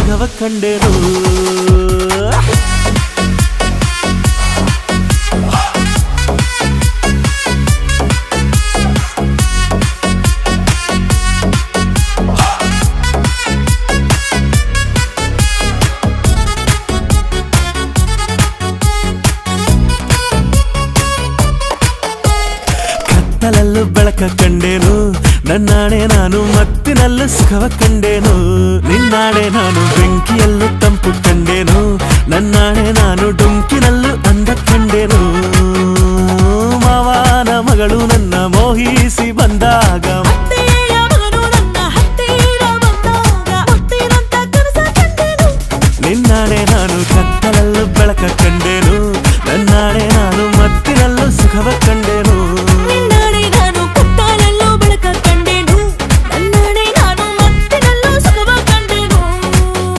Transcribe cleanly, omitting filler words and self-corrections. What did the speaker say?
ಸುಖವ ಕಂಡೆನು ಕತ್ತಲಲ್ಲೂ ಬೆಳಕ ಕಂಡೇನು ನನ್ನಾಣೆ ನಾನು ಮತ್ತಿನಲ್ಲೂ ಸುಖವ ಕಂಡೇನು ನಿನ್ನಾಣೆ ನಾನು ಬೆಂಕಿಯಲ್ಲೂ ತಂಪು ಕಂಡೇನು ನನ್ನಾಣೆ ನಾನು ಡೊಂಕಿನಲ್ಲೂ ಅಂದ ಕಂಡೇನು ಮಾವನ ಮಗಳು ನನ್ನ ಮೋಹಿಸಿ ಬಂದಾಗ